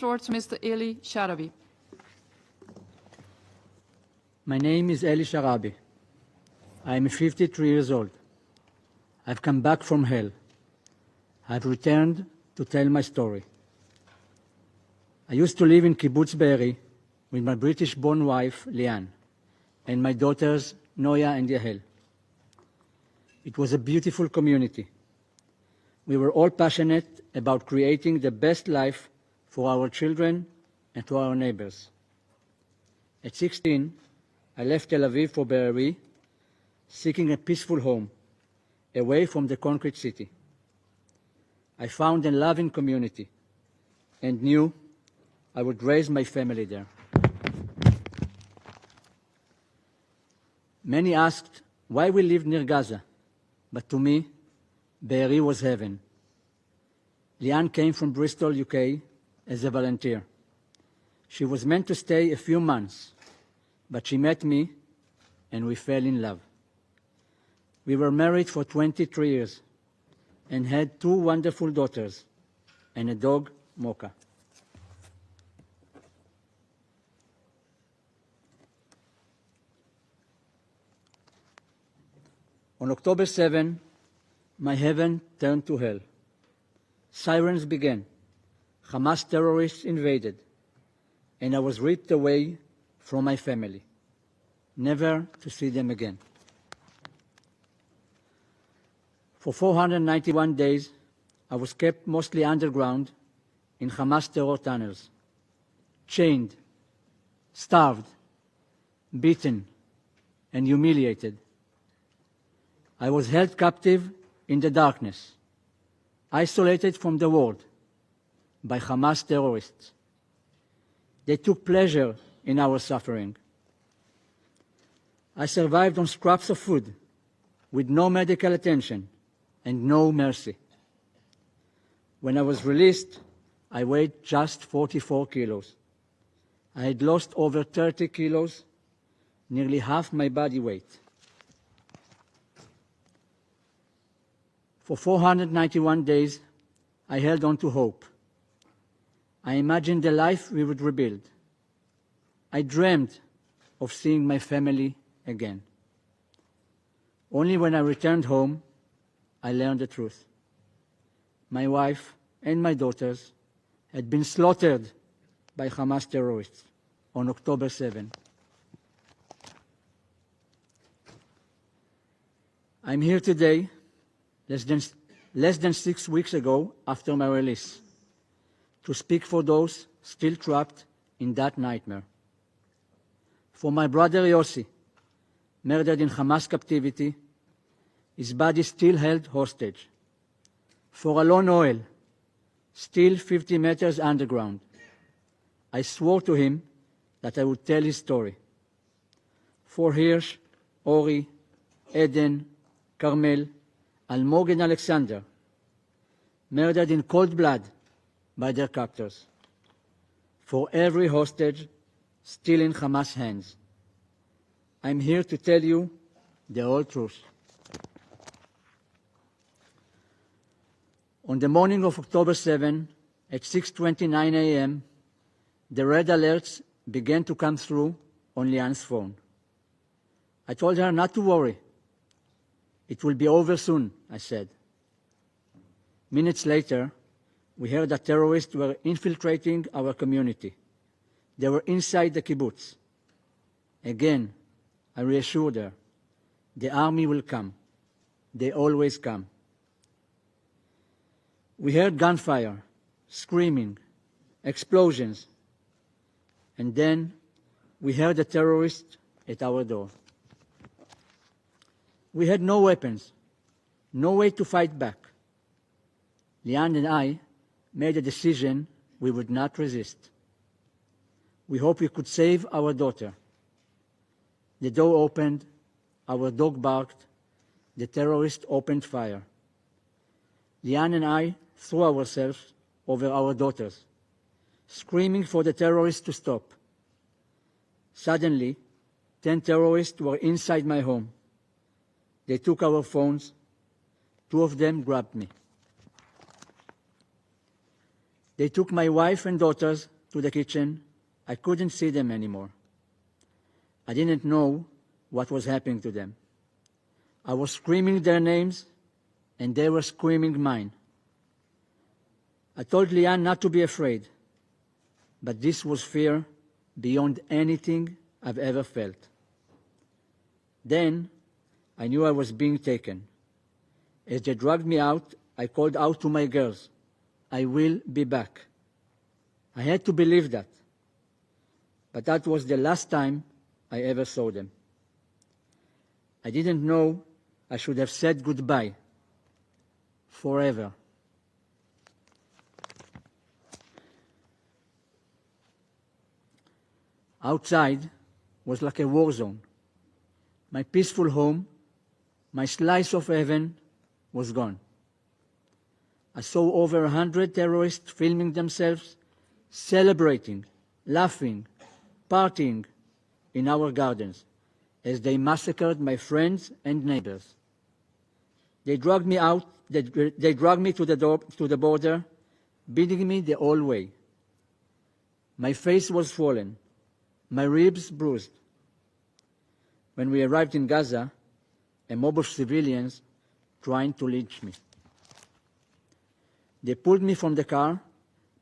floor to Mr. Eli Sharabi. My name is Eli Sharabi. I am 53 years old. I've come back from hell. I've returned to tell my story. I used to live in Kibbutz Be'eri with my British-born wife, Lianne, and my daughters, Noiya and Yahel. It was a beautiful community. We were all passionate about creating the best life for our children and to our neighbors. At 16, I left Tel Aviv for Be'eri, seeking a peaceful home, away from the concrete city. I found a loving community and knew I would raise my family there. Many asked why we lived near Gaza, but to me, Be'eri was heaven. Lianne came from Bristol, UK, as a volunteer. She was meant to stay a few months, but she met me and we fell in love. We were married for 23 years and had 2 wonderful daughters and a dog, Mocha. On October 7, my heaven turned to hell. Sirens began. Hamas terrorists invaded, and I was ripped away from my family, never to see them again. For 491 days, I was kept mostly underground in Hamas terror tunnels, chained, starved, beaten, and humiliated. I was held captive in the darkness, isolated from the world by Hamas terrorists. They took pleasure in our suffering. I survived on scraps of food with no medical attention and no mercy. When I was released, I weighed just 44 kilos. I had lost over 30 kilos, nearly half my body weight. For 491 days, I held on to hope. I imagined the life we would rebuild. I dreamed of seeing my family again. Only when I returned home, I learned the truth. My wife and my daughters had been slaughtered by Hamas terrorists on October 7. I'm here today, less than 6 weeks ago after my release, to speak for those still trapped in that nightmare. For my brother Yossi, murdered in Hamas captivity, his body still held hostage. For Alon Oel, still 50 meters underground, I swore to him that I would tell his story. For Hirsch, Ori, Eden, Carmel, Almog and Alexander, murdered in cold blood by their captors. For every hostage still in Hamas' hands, I'm here to tell you the whole truth. On the morning of October 7, at 6:29 a.m., the red alerts began to come through on Lianne's phone. I told her not to worry. It will be over soon, I said. Minutes later, we heard that terrorists were infiltrating our community. They were inside the kibbutz. Again, I reassured her, the army will come. They always come. We heard gunfire, screaming, explosions, and then we heard the terrorists at our door. We had no weapons, no way to fight back. Lianne and I made a decision we would not resist. We hoped we could save our daughter. The door opened, our dog barked, the terrorist opened fire. Lianne and I threw ourselves over our daughters, screaming for the terrorists to stop. Suddenly, 10 terrorists were inside my home. They took our phones. 2 of them grabbed me. They took my wife and daughters to the kitchen. I couldn't see them anymore. I didn't know what was happening to them. I was screaming their names, and they were screaming mine. I told Lianne not to be afraid, but this was fear beyond anything I've ever felt. Then I knew I was being taken. As they dragged me out, I called out to my girls, "I will be back." I had to believe that. But that was the last time I ever saw them. I didn't know I should have said goodbye forever. Outside was like a war zone. My peaceful home, my slice of heaven, was gone. I saw over 100 terrorists filming themselves, celebrating, laughing, partying in our gardens as they massacred my friends and neighbors. They dragged me out. They dragged me to the border, beating me the whole way. My face was swollen, my ribs bruised. When we arrived in Gaza, a mob of civilians trying to lynch me. They pulled me from the car,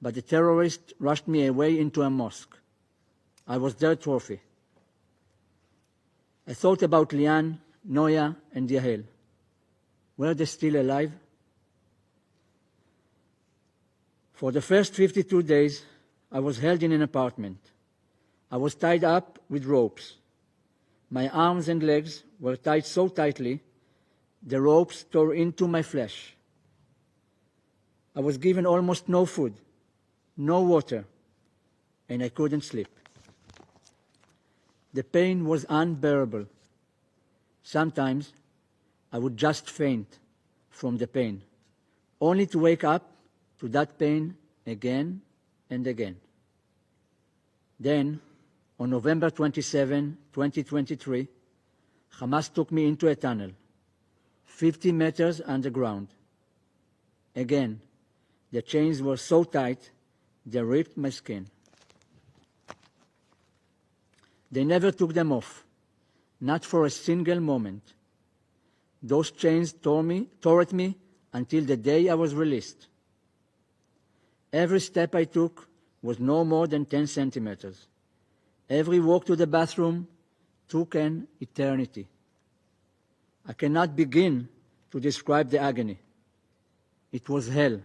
but the terrorists rushed me away into a mosque. I was their trophy. I thought about Lianne, Noiya, and Yahel. Were they still alive? For the first 52 days, I was held in an apartment. I was tied up with ropes. My arms and legs were tied so tightly, the ropes tore into my flesh. I was given almost no food, no water, and I couldn't sleep. The pain was unbearable. Sometimes I would just faint from the pain, only to wake up to that pain again and again. Then, on November 27, 2023, Hamas took me into a tunnel, 50 meters underground. Again, the chains were so tight, they ripped my skin. They never took them off, not for a single moment. Those chains tore at me until the day I was released. Every step I took was no more than 10 centimeters. Every walk to the bathroom took an eternity. I cannot begin to describe the agony. It was hell.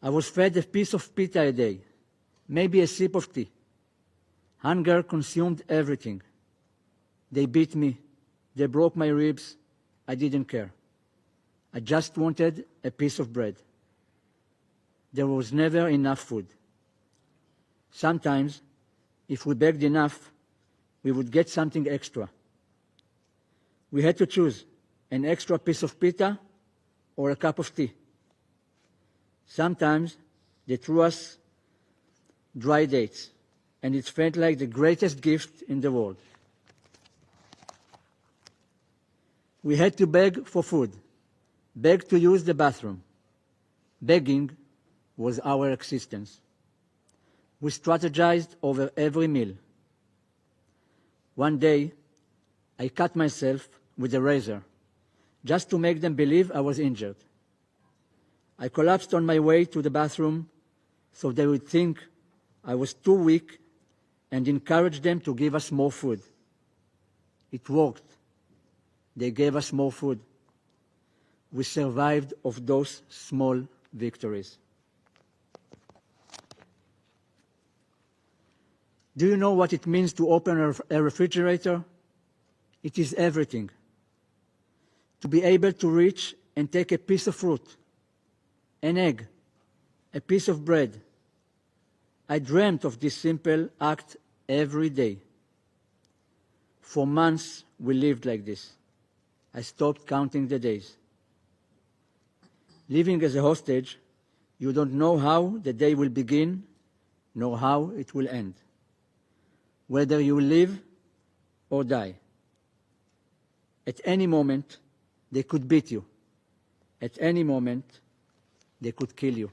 I was fed a piece of pita a day, maybe a sip of tea. Hunger consumed everything. They beat me. They broke my ribs. I didn't care. I just wanted a piece of bread. There was never enough food. Sometimes, if we begged enough, we would get something extra. We had to choose an extra piece of pita or a cup of tea. Sometimes they threw us dry dates, and it felt like the greatest gift in the world. We had to beg for food, beg to use the bathroom. Begging was our existence. We strategized over every meal. One day, I cut myself with a razor, just to make them believe I was injured. I collapsed on my way to the bathroom so they would think I was too weak and encourage them to give us more food. It worked. They gave us more food. We survived off those small victories. Do you know what it means to open a refrigerator? It is everything. To be able to reach and take a piece of fruit, an egg, a piece of bread. I dreamt of this simple act every day. For months, we lived like this. I stopped counting the days. Living as a hostage, you don't know how the day will begin, nor how it will end, whether you will live or die. At any moment, they could beat you, At any moment, they could kill you.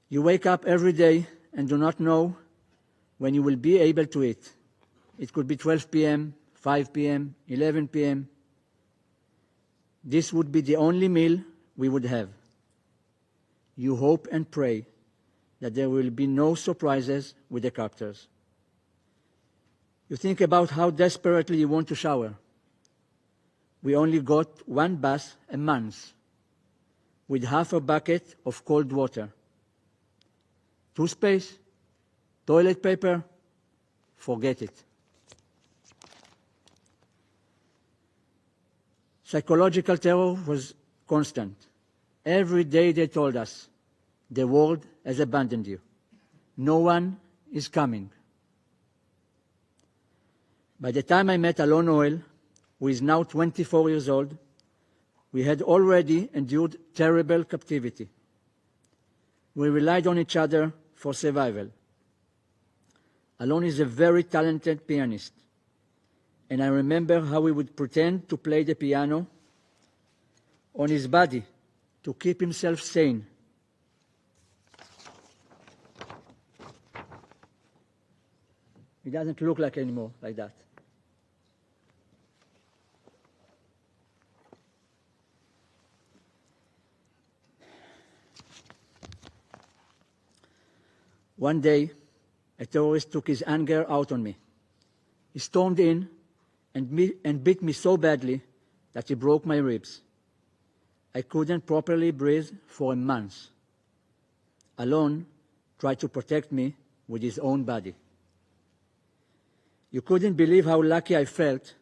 You wake up every day and do not know when you will be able to eat. It could be 12 p.m., 5 p.m., 11 p.m. This would be the only meal we would have. You hope and pray that there will be no surprises with the captors. You think about how desperately you want to shower. We only got one bath a month with half a bucket of cold water. Toothpaste, toilet paper, forget it. Psychological terror was constant. Every day they told us, the world has abandoned you. No one is coming. By the time I met Alon Oel, who is now 24 years old, we had already endured terrible captivity. We relied on each other for survival. Alon is a very talented pianist, and I remember how he would pretend to play the piano on his body to keep himself sane. He doesn't look like anymore like that. One day, a terrorist took his anger out on me. He stormed in and beat me so badly that he broke my ribs. I couldn't properly breathe for a month. Alon tried to protect me with his own body. You couldn't believe how lucky I felt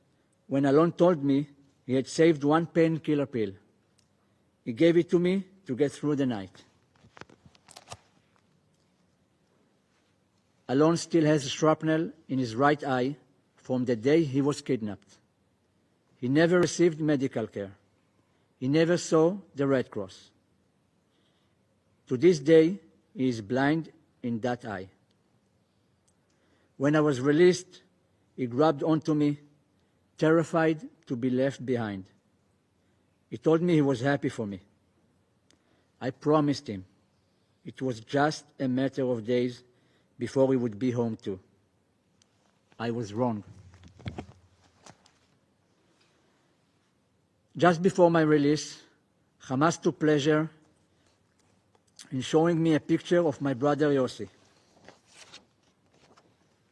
when Alon told me he had saved one painkiller pill. He gave it to me to get through the night. Alon still has shrapnel in his right eye from the day he was kidnapped. He never received medical care. He never saw the Red Cross. To this day, he is blind in that eye. When I was released, he grabbed onto me, terrified to be left behind. He told me he was happy for me. I promised him it was just a matter of days before we would be home too. I was wrong. Just before my release, Hamas took pleasure in showing me a picture of my brother Yossi.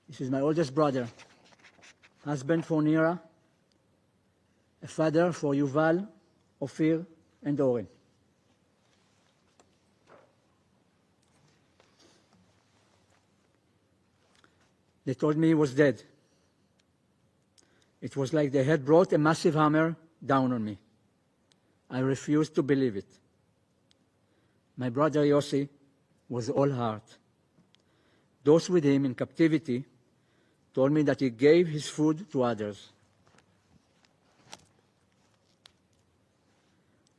This is my oldest brother, husband for Nira, a father for Yuval, Ophir, and Oren. They told me he was dead. It was like they had brought a massive hammer down on me. I refused to believe it. My brother Yossi was all heart. Those with him in captivity told me that he gave his food to others.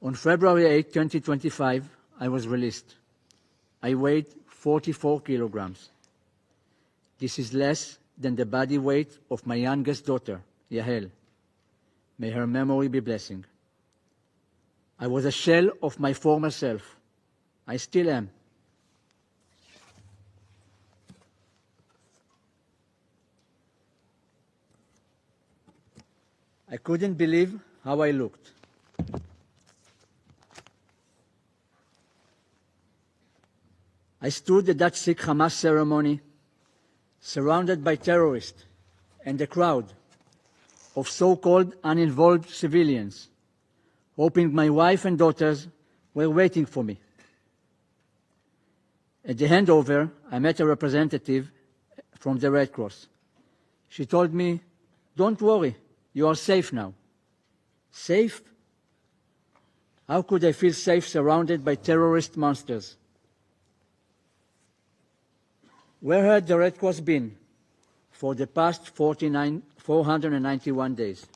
On February 8, 2025, I was released. I weighed 44 kilograms. This is less than the body weight of my youngest daughter, Yahel. May her memory be blessing. I was a shell of my former self. I still am. I couldn't believe how I looked. I stood at that sick Hamas ceremony, surrounded by terrorists and a crowd of so-called uninvolved civilians, hoping my wife and daughters were waiting for me. At the handover, I met a representative from the Red Cross. She told me, "Don't worry, you are safe now." Safe? How could I feel safe surrounded by terrorist monsters? Where had the Red Cross been for the past 491 days?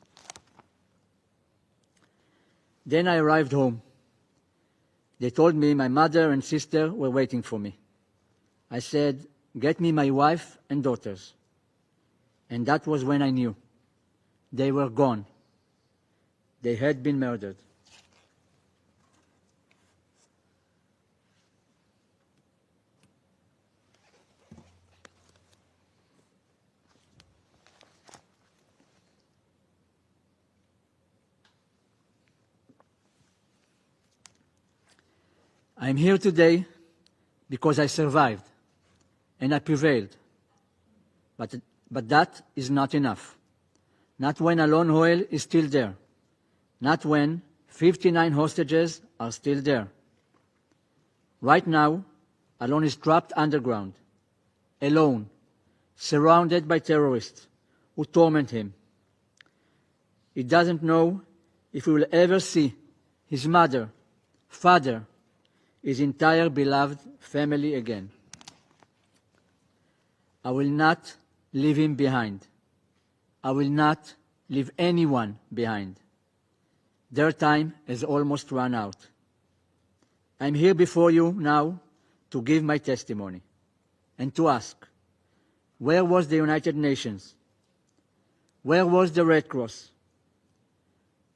Then I arrived home. They told me my mother and sister were waiting for me. I said, "Get me my wife and daughters." And that was when I knew. They were gone. they had been murdered. I am here today because I survived and I prevailed. But that is not enough. Not when Alon Hoel is still there. Not when 59 hostages are still there. Right now, Alon is trapped underground, alone, surrounded by terrorists who torment him. He doesn't know if he will ever see his mother, father, his entire beloved family again. I will not leave him behind. I will not leave anyone behind. Their time has almost run out. I'm here before you now to give my testimony and to ask, where was the United Nations? Where was the Red Cross?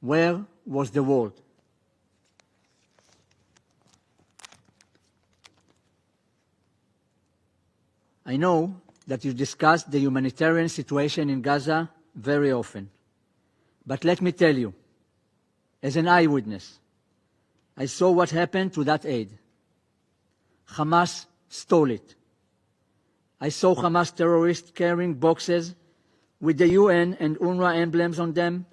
Where was the world? I know that you discuss the humanitarian situation in Gaza very often. But let me tell you, as an eyewitness, I saw what happened to that aid. Hamas stole it. I saw Hamas terrorists carrying boxes with the UN and UNRWA emblems on them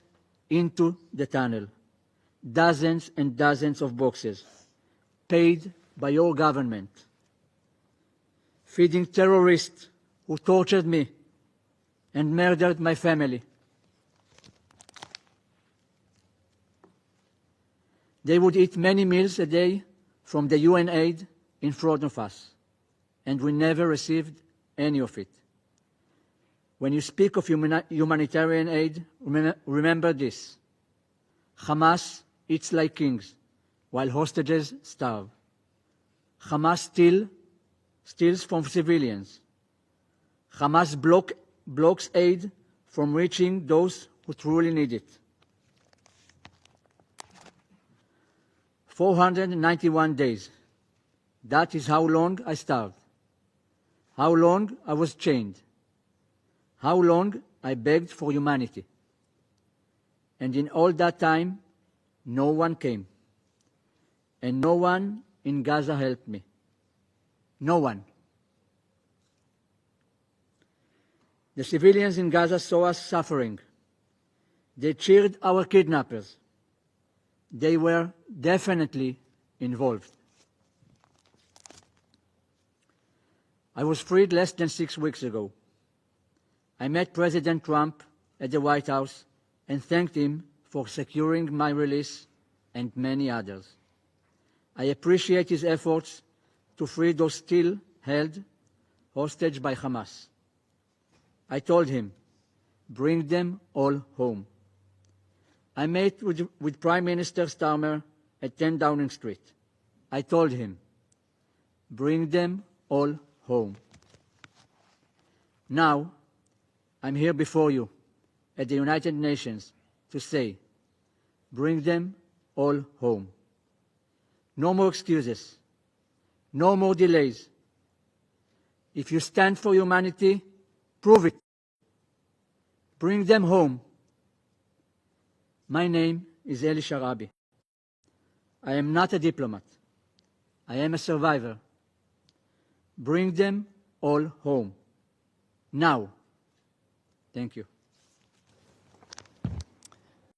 into the tunnel. Dozens and dozens of boxes, paid by your government. Feeding terrorists who tortured me and murdered my family. They would eat many meals a day from the UN aid in front of us, and we never received any of it. When you speak of humanitarian aid, remember this. Hamas eats like kings, while hostages starve. Hamas steals from civilians. Hamas blocks aid from reaching those who truly need it. 491 days. That is how long I starved. How long I was chained. How long I begged for humanity. And in all that time, no one came. And no one in Gaza helped me. No one. The civilians in Gaza saw us suffering. They cheered our kidnappers. They were definitely involved. I was freed less than 6 weeks ago. I met President Trump at the White House and thanked him for securing my release and many others. I appreciate his efforts to free those still held hostage by Hamas. I told him, bring them all home. I met with Prime Minister Starmer at 10 Downing Street. I told him, bring them all home. Now, I'm here before you at the United Nations to say, bring them all home. No more excuses. No more delays. If you stand for humanity, prove it. Bring them home. My name is Eli Sharabi. I am not a diplomat. I am a survivor. Bring them all home. Now. Thank you.